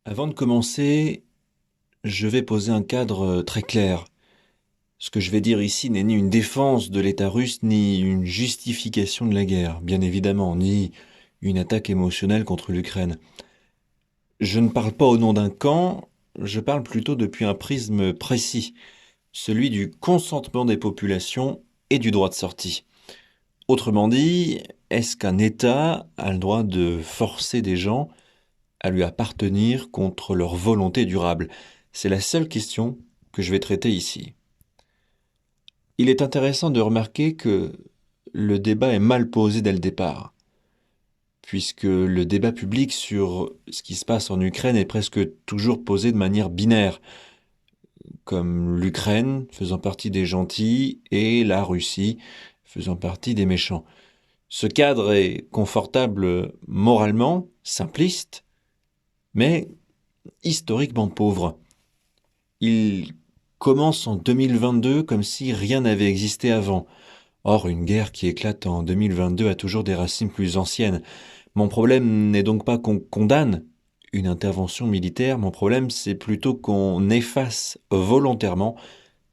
Avant de commencer, je vais poser un cadre très clair. Ce que je vais dire ici n'est ni une défense de l'État russe, ni une justification de la guerre, bien évidemment, ni une attaque émotionnelle contre l'Ukraine. Je ne parle pas au nom d'un camp, je parle plutôt depuis un prisme précis, celui du consentement des populations et du droit de sortie. Autrement dit, est-ce qu'un État a le droit de forcer des gens à lui appartenir contre leur volonté durable? C'est la seule question que je vais traiter ici. Il est intéressant de remarquer que le débat est mal posé dès le départ, puisque le débat public sur ce qui se passe en Ukraine est presque toujours posé de manière binaire, comme l'Ukraine faisant partie des gentils et la Russie faisant partie des méchants. Ce cadre est confortable moralement, simpliste, mais historiquement pauvre. Il commence en 2022 comme si rien n'avait existé avant. Or, une guerre qui éclate en 2022 a toujours des racines plus anciennes. Mon problème n'est donc pas qu'on condamne une intervention militaire, mon problème c'est plutôt qu'on efface volontairement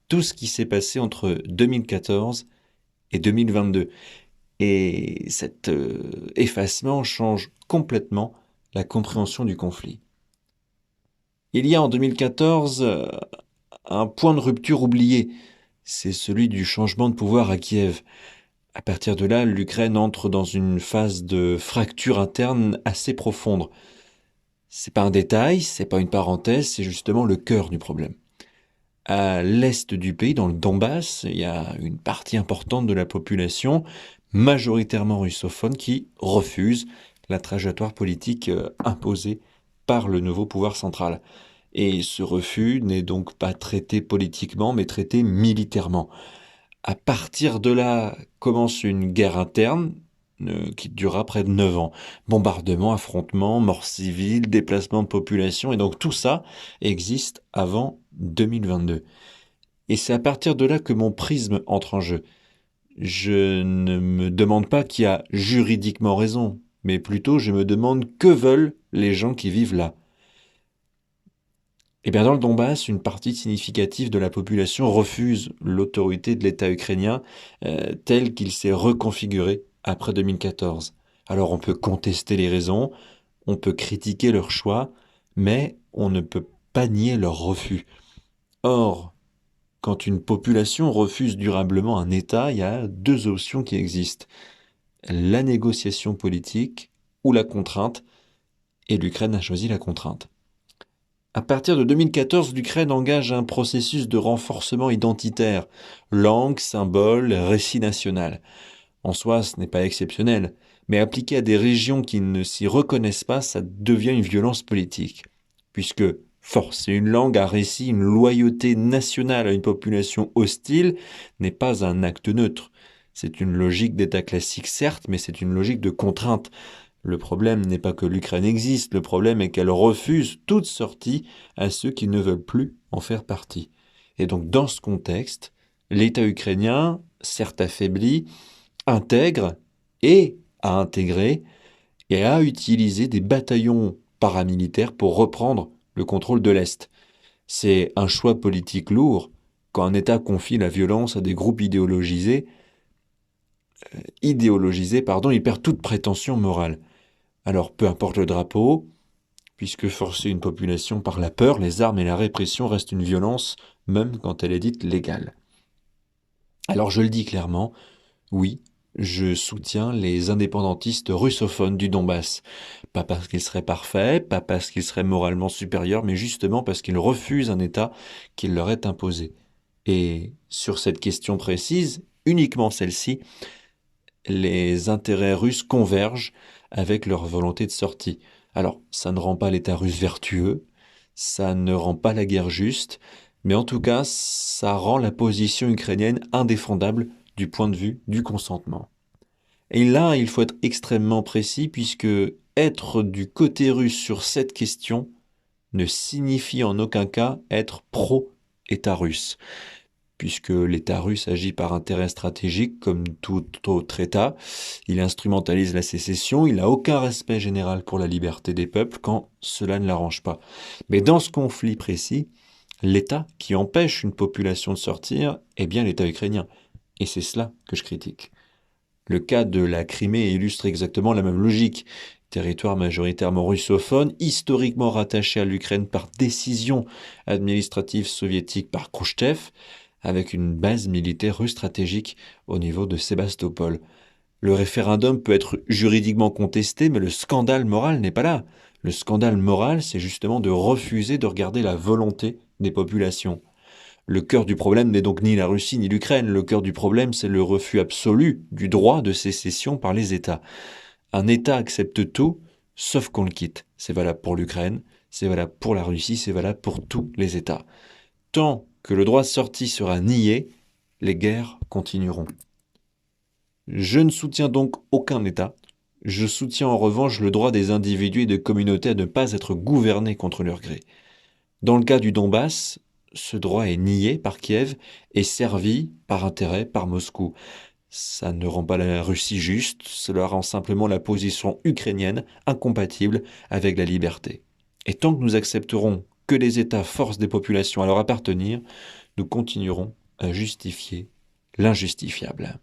tout ce qui s'est passé entre 2014 et 2022. Et cet effacement change complètement la compréhension du conflit. Il y a en 2014 un point de rupture oublié, c'est celui du changement de pouvoir à Kiev. À partir de là, l'Ukraine entre dans une phase de fracture interne assez profonde. C'est pas un détail, c'est pas une parenthèse, c'est justement le cœur du problème. À l'est du pays, dans le Donbass, il y a une partie importante de la population, majoritairement russophone, qui refuse la trajectoire politique imposée par le nouveau pouvoir central. Et ce refus n'est donc pas traité politiquement, mais traité militairement. À partir de là commence une guerre interne qui durera près de 9 ans. Bombardements, affrontements, morts civiles, déplacements de population, et donc tout ça existe avant 2022. Et c'est à partir de là que mon prisme entre en jeu. Je ne me demande pas qui a juridiquement raison, mais plutôt je me demande que veulent les gens qui vivent là. Eh bien, dans le Donbass, une partie significative de la population refuse l'autorité de l'État ukrainien tel qu'il s'est reconfiguré après 2014. Alors on peut contester les raisons, on peut critiquer leur choix, mais on ne peut pas nier leur refus. Or, quand une population refuse durablement un État, il y a deux options qui existent. La négociation politique ou la contrainte, et l'Ukraine a choisi la contrainte. À partir de 2014, l'Ukraine engage un processus de renforcement identitaire, langue, symbole, récit national. En soi, ce n'est pas exceptionnel, mais appliqué à des régions qui ne s'y reconnaissent pas, ça devient une violence politique. Puisque forcer une langue, un récit, une loyauté nationale à une population hostile n'est pas un acte neutre. C'est une logique d'État classique, certes, mais c'est une logique de contrainte. Le problème n'est pas que l'Ukraine existe, le problème est qu'elle refuse toute sortie à ceux qui ne veulent plus en faire partie. Et donc dans ce contexte, l'État ukrainien, certes affaibli, intègre et a intégré et a utilisé des bataillons paramilitaires pour reprendre le contrôle de l'Est. C'est un choix politique lourd quand un État confie la violence à des groupes il perd toute prétention morale. Alors peu importe le drapeau, puisque forcer une population par la peur, les armes et la répression restent une violence, même quand elle est dite légale. Alors je le dis clairement, oui, je soutiens les indépendantistes russophones du Donbass. Pas parce qu'ils seraient parfaits, pas parce qu'ils seraient moralement supérieurs, mais justement parce qu'ils refusent un État qui leur est imposé. Et sur cette question précise, uniquement celle-ci, les intérêts russes convergent avec leur volonté de sortie. Alors, ça ne rend pas l'État russe vertueux, ça ne rend pas la guerre juste, mais en tout cas, ça rend la position ukrainienne indéfendable du point de vue du consentement. Et là, il faut être extrêmement précis puisque être du côté russe sur cette question ne signifie en aucun cas être pro-État russe. puisque l'État russe agit par intérêt stratégique comme tout autre État. Il instrumentalise la sécession, il n'a aucun respect général pour la liberté des peuples quand cela ne l'arrange pas. Mais dans ce conflit précis, l'État qui empêche une population de sortir est bien l'État ukrainien. Et c'est cela que je critique. Le cas de la Crimée illustre exactement la même logique. Territoire majoritairement russophone, historiquement rattaché à l'Ukraine par décision administrative soviétique par Khrouchtchev, avec une base militaire russe stratégique au niveau de Sébastopol. Le référendum peut être juridiquement contesté, mais le scandale moral n'est pas là. Le scandale moral, c'est justement de refuser de regarder la volonté des populations. Le cœur du problème n'est donc ni la Russie ni l'Ukraine. Le cœur du problème, c'est le refus absolu du droit de sécession par les États. Un État accepte tout, sauf qu'on le quitte. C'est valable pour l'Ukraine, c'est valable pour la Russie, c'est valable pour tous les États. Tant que le droit de sortie sera nié, les guerres continueront. Je ne soutiens donc aucun État. Je soutiens en revanche le droit des individus et des communautés à ne pas être gouvernés contre leur gré. Dans le cas du Donbass, ce droit est nié par Kiev et servi par intérêt par Moscou. Ça ne rend pas la Russie juste, cela rend simplement la position ukrainienne incompatible avec la liberté. Et tant que nous accepterons que les États forcent des populations à leur appartenir, nous continuerons à justifier l'injustifiable.